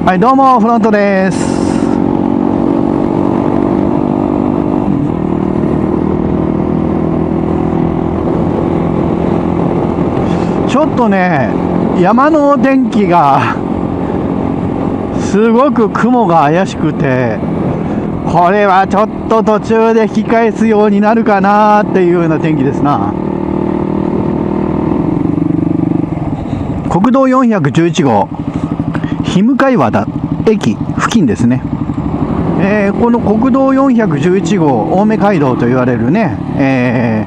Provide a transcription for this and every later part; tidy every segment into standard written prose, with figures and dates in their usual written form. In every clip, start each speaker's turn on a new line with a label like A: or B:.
A: はい、どうもフロントです。ちょっとね、山の天気がすごく雲が怪しくて、これはちょっと途中で引き返すようになるかなっていうような天気ですな。国道411号日向岩田駅付近ですね。この国道411号青梅街道と言われるね、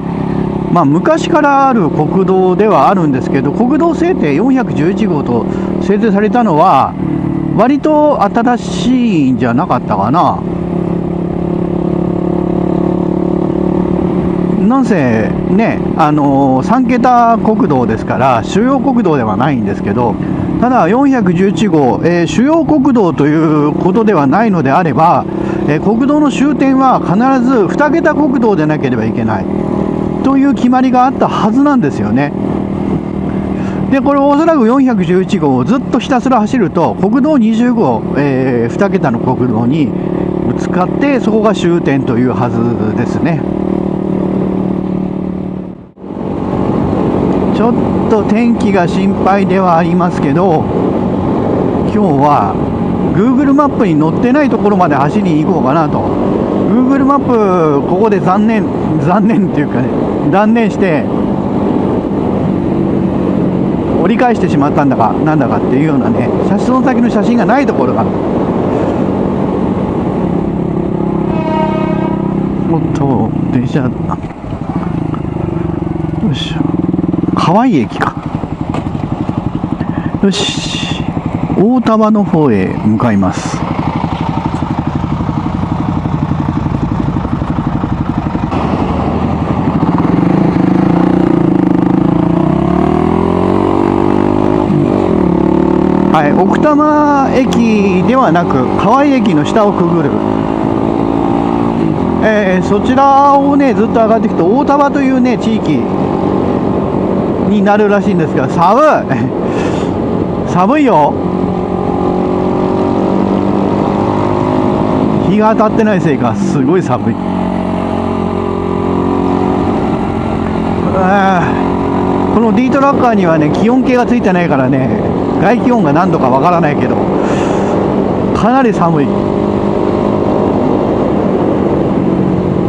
A: 昔からある国道ではあるんですけど、国道制定411号と制定されたのは割と新しいんじゃなかったかな。なんせね、3桁国道ですから主要国道ではないんですけど、ただ411号、主要国道ということではないのであれば、国道の終点は必ず2桁国道でなければいけないという決まりがあったはずなんですよね。でこれおそらく411号をずっとひたすら走ると国道20号、2桁の国道にぶつかってそこが終点というはずですね。ちょっと天気が心配ではありますけど、今日は Google マップに載ってないところまで走りに行こうかなと。 Google マップここで残念っていうかね、断念して折り返してしまったんだかなんだかっていうようなね、その先の写真がないところが、おっと電車、よいしょ、河合駅か。よし、大田原の方へ向かいます。はい、奥多摩駅ではなく河合駅の下をくぐる、そちらをねずっと上がってきて大田原というね地域になるらしいんですが、寒いよ。日が当たってないせいかすごい寒い。この D トラッカーにはね気温計がついてないからね、外気温が何度かわからないけどかなり寒い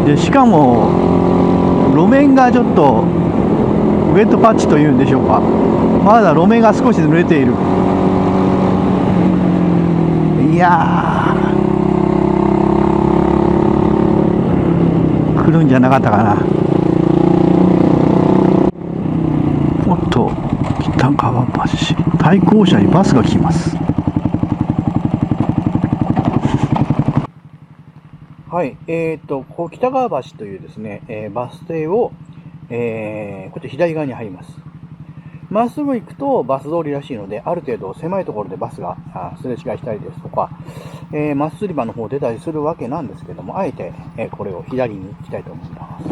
A: で、しかも路面がちょっとウェットパッチというんでしょうか、まだ路面が少し濡れている。いやー、来るんじゃなかったかな。おっと、北川橋、対向車にバスが来ます。はい、北川橋というですね、バス停を、こっち左側に入ります。まっすぐ行くとバス通りらしいので、ある程度狭いところでバスがすれ違いしたりですとか、マス釣り場の方出たりするわけなんですけども、あえて、これを左に行きたいと思います。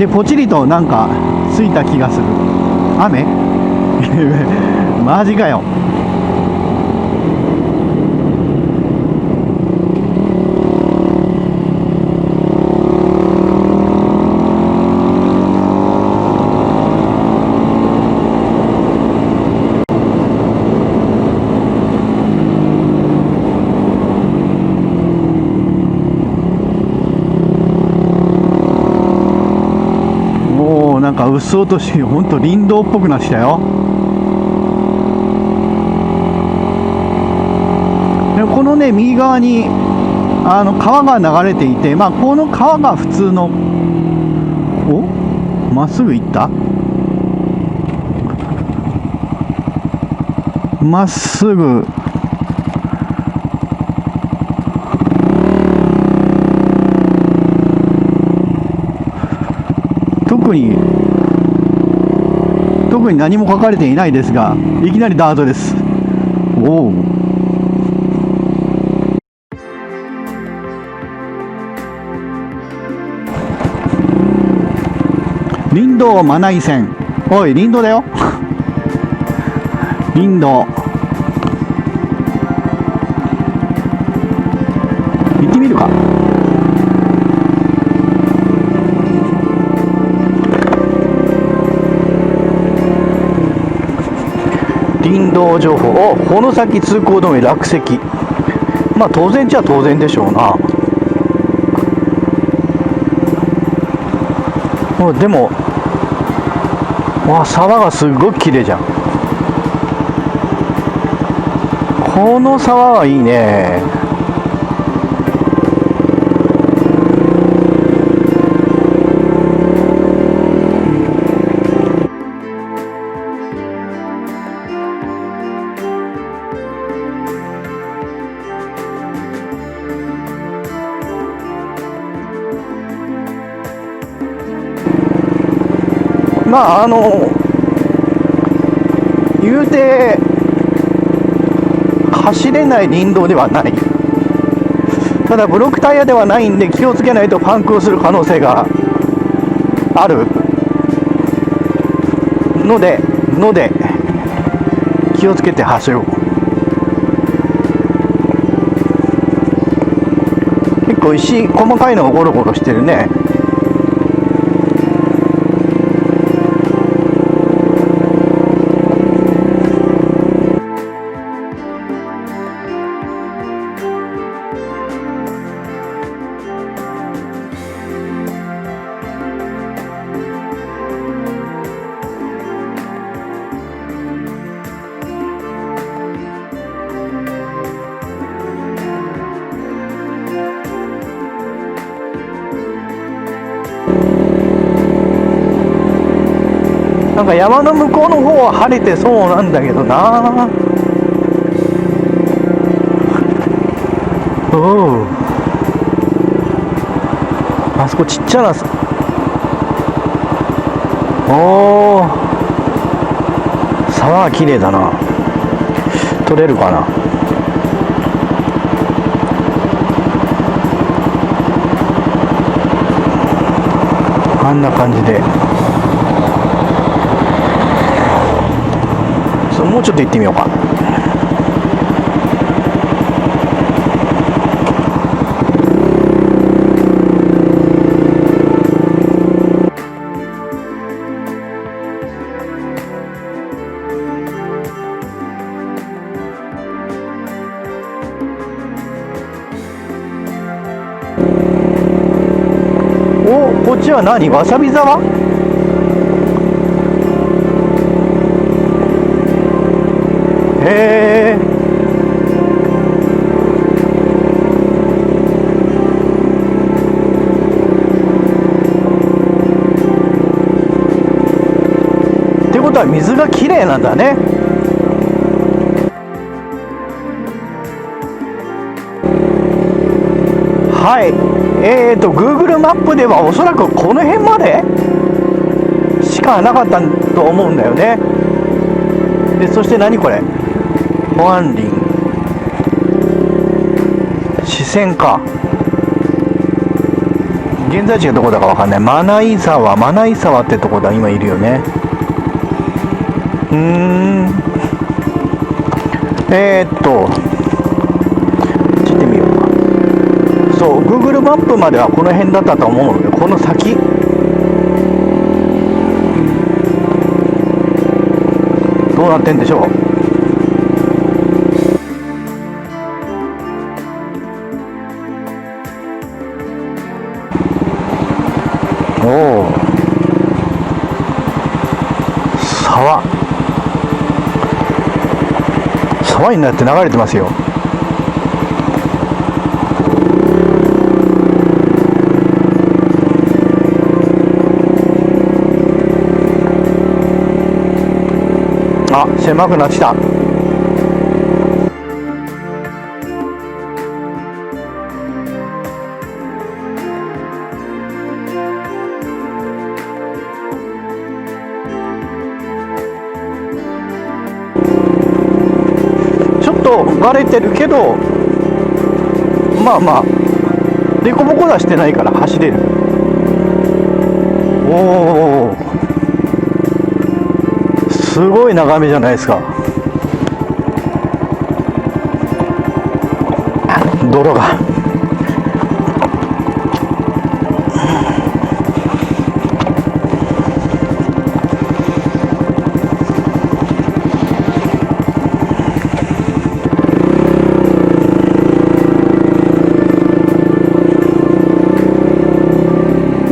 A: でポチリとなんかついた気がする。雨マジかよ。なんかうっそうとして、ほんと林道っぽくなってきたよ。でこのね右側に川が流れていて、この川が普通の、まっすぐ行った、まっすぐ特に何も書かれていないですが、いきなりダートです。おお。林道マナイ線。おい、林道だよ。林道。行ってみるか。林道情報。お、この先通行止め落石。まあ当然っちゃ当然でしょうな。でも、わ、沢がすっごく綺麗じゃん。この沢はいいね。まあ言うて走れない林道ではない。ただブロックタイヤではないんで、気をつけないとパンクをする可能性があるので気をつけて走ろう。結構石細かいのがゴロゴロしてるね。なんか山の向こうの方は晴れてそうなんだけどな。おお、あそこちっちゃなおお、沢は綺麗だな。撮れるかな。あんな感じで、もうちょっと行ってみようか。お、こっちは何？わさび沢？へえ。ってことは水がきれいなんだね。はい。Google マップではおそらくこの辺までしかなかったと思うんだよね。で、そして何これ？保安林、支線か。現在地がどこだかわかんない。マナイ沢ってとこだ。今いるよね。こっち行ってみようか。そう、Google マップまではこの辺だったと思うので、この先どうなってんでしょう。おお、沢になって流れてますよ。あ、狭くなってきた。バレてるけど、まあまあ凸凹はしてないから走れる。おお、すごい眺めじゃないですか。泥が。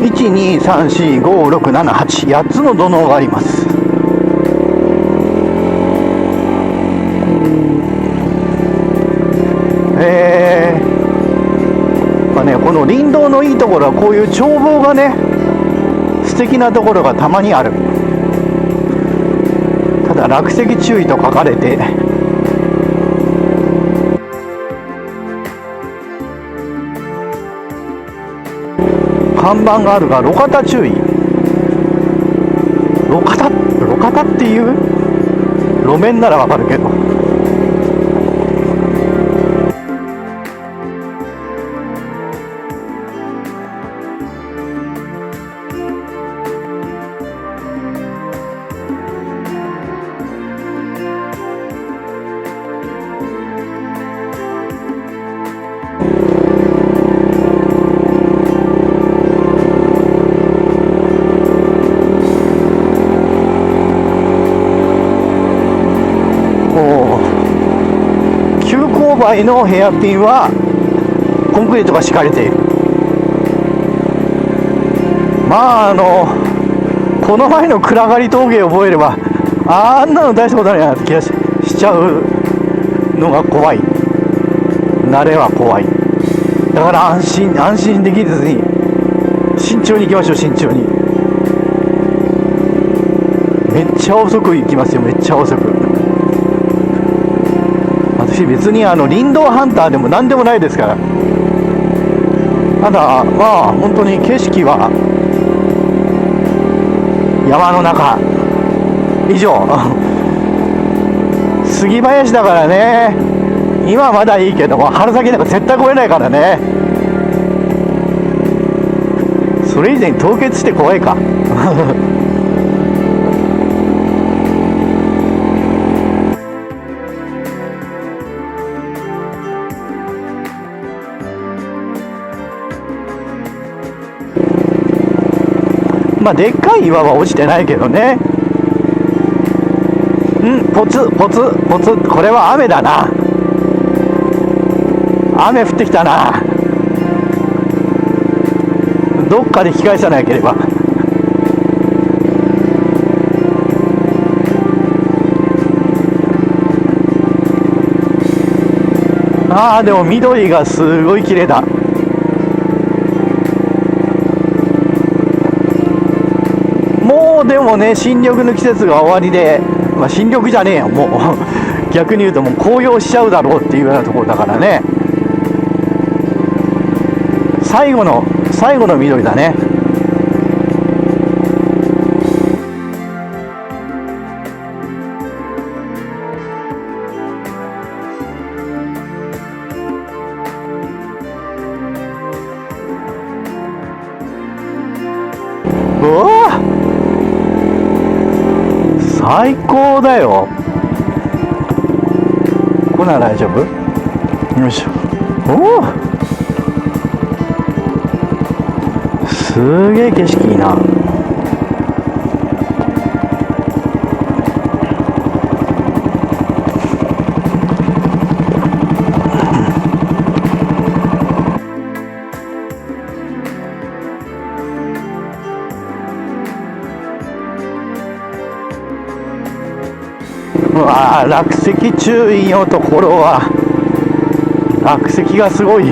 A: 123456788、8つの土のうがあります。この林道のいいところはこういう眺望がね、素敵なところがたまにある。ただ落石注意と書かれて、看板があるが路肩注意。路肩っていう路面ならわかるけど、急勾配のヘアピンはコンクリートが敷かれている。まあこの前の暗がり峠を覚えればあんなの大したことないなって気が しちゃうのが怖い。慣れは怖い。だから安心できずに慎重に行きましょう。慎重に。めっちゃ遅く行きますよ。めっちゃ遅く。私別に林道ハンターでも何でもないですから。ただまあ本当に景色は山の中以上。杉林だからね、今はまだいいけども春先なんか絶対越えないからね。それ以前に凍結して怖いか。まあでっかい岩は落ちてないけどね。ポツポツポツ。これは雨だな。雨降ってきたな。どっかで引き返さなければ。でも緑がすごい綺麗だ。もうでもね、新緑の季節が終わりで、新緑じゃねえよ、もう逆に言うともう紅葉しちゃうだろうっていうようなところだからね。最後の緑だね。うわ、最高だよ。こんなら大丈夫？よいしょ。おお、すげえ景色いいな。うわー、落石注意のところは落石がすごい。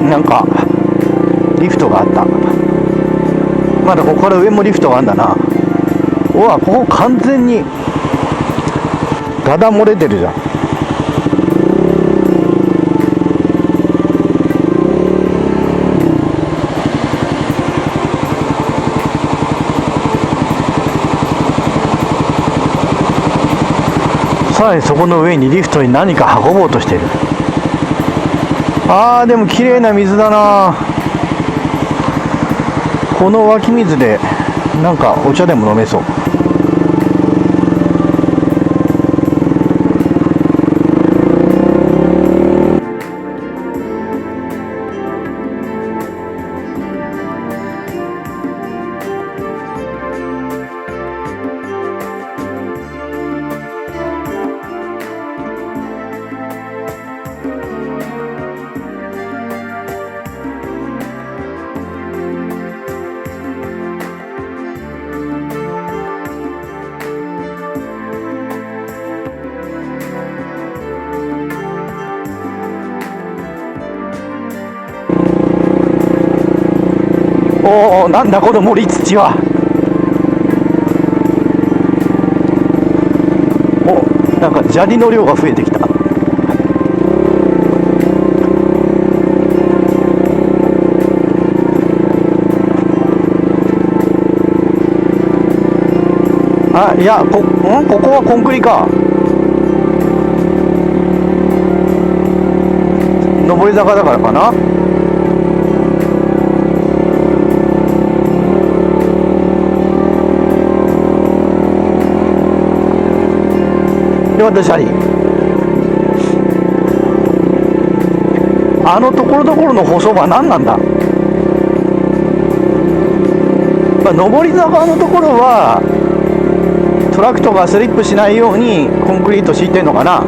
A: なんかリフトがあった。まだここから上もリフトがあるんだな。うわ、ここ完全にダダ漏れてるじゃん。さらにそこの上にリフトに何か運ぼうとしている。あーでも綺麗な水だな。この湧き水でなんかお茶でも飲めそう。おお、なんだこの盛り土は。お、なんか砂利の量が増えてきた。あ、いや、ここはコンクリか。上り坂だからかな。で、私あり。あのところどころの舗装は何なんだ。上り坂のところはトラクトがスリップしないようにコンクリート敷いてんのかな。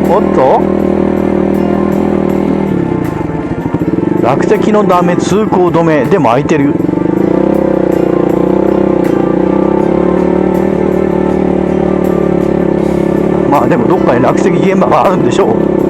A: おっと、落石のため通行止め。でも空いてる。まあでもどっかに落石現場があるんでしょう。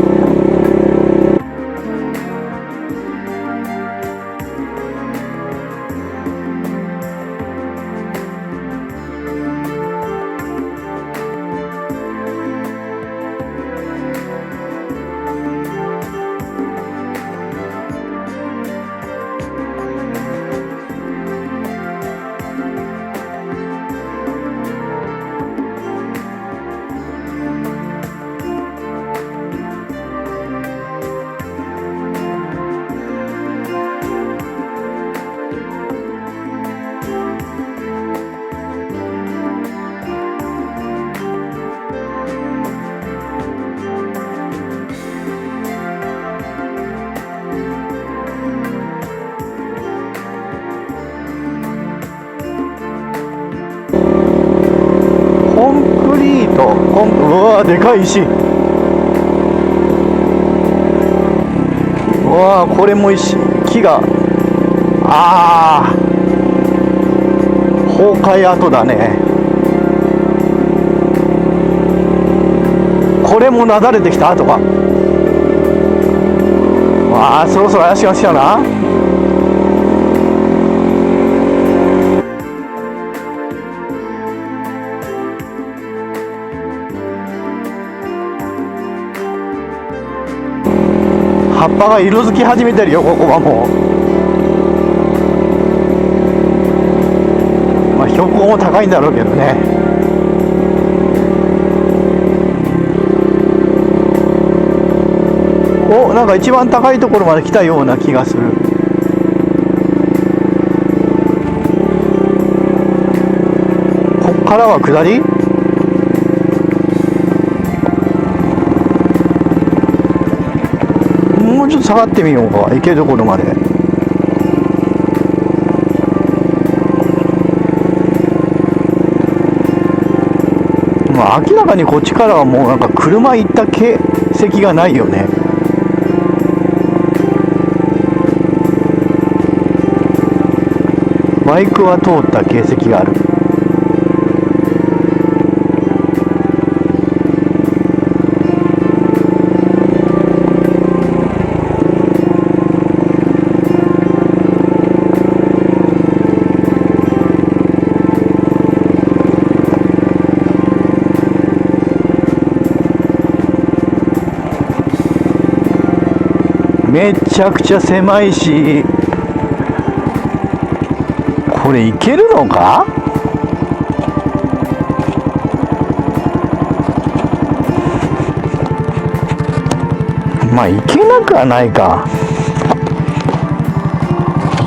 A: うわー、でかい石。うわー、これも石、木が、あー、崩壊跡だね。これもなだれてきた跡か。わあ、そろそろ怪しくなってきたな。葉っぱが色づき始めてるよ、ここはもう。まあ標高も高いんだろうけどね。お、なんか一番高いところまで来たような気がする。こっからは下り？もうちょっと下がってみようか、行けるところまで。まあ明らかにこっちからはもうなんか車行った形跡がないよね。バイクは通った形跡がある。めちゃくちゃ狭いし、ここれいけるのか？まあいけなくはないか。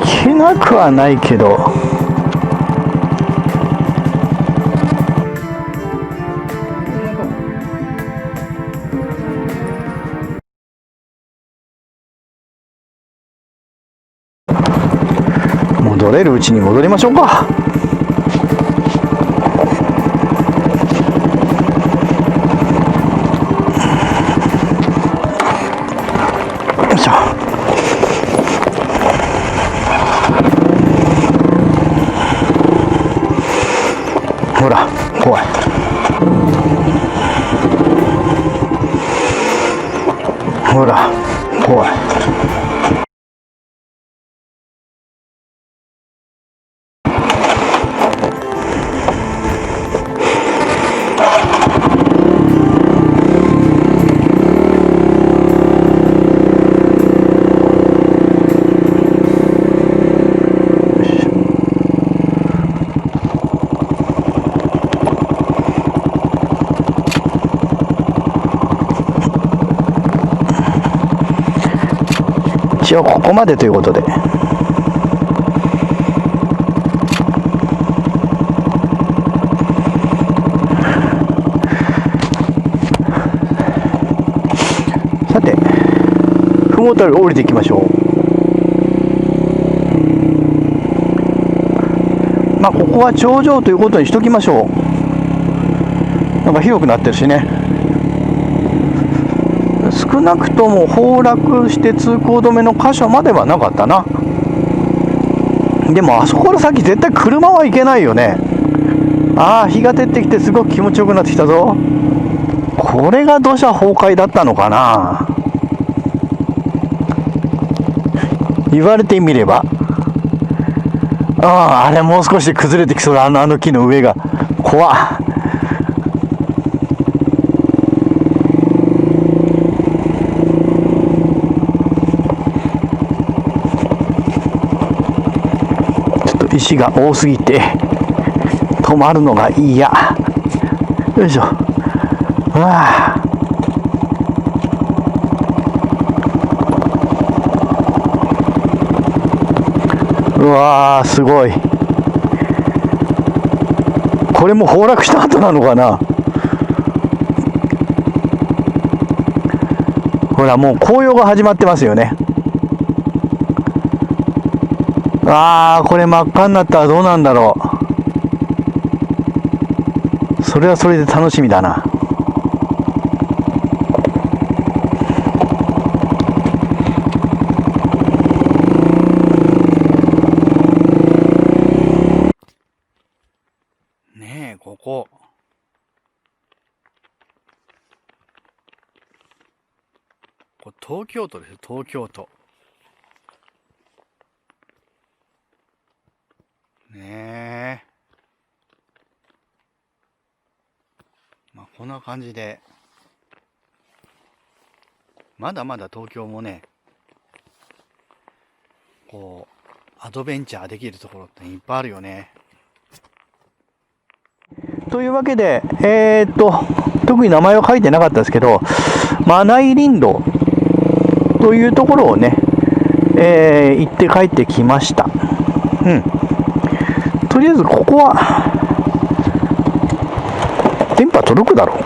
A: いけなくはないけど、戻れるうちに戻りましょうか。よいしょ。ほら怖い。ほら怖い。一応ここまでということで、さてふもとに降りていきましょう。まあここは頂上ということにしときましょう。なんか広くなってるしね。少なくとも崩落して通行止めの箇所まではなかったな。でもあそこから先絶対車は行けないよね。ああ、日が照ってきてすごく気持ちよくなってきたぞ。これが土砂崩壊だったのかな。言われてみれば、あれもう少しで崩れてきそうだ。あの木の上が怖っ。石が多すぎて止まるのが嫌。よいしょ。うわーすごい。これも崩落した後なのかな。ほらもう紅葉が始まってますよね。これ真っ赤になったらどうなんだろう。それはそれで楽しみだな。ねえ、ここ東京都ですよ、東京都。ねえ。まあこんな感じで、まだまだ東京もね、こうアドベンチャーできるところっていっぱいあるよね。というわけで、特に名前は書いてなかったですけど、マナイ林道というところをね、行って帰ってきました。とりあえずここは電波届くだろう。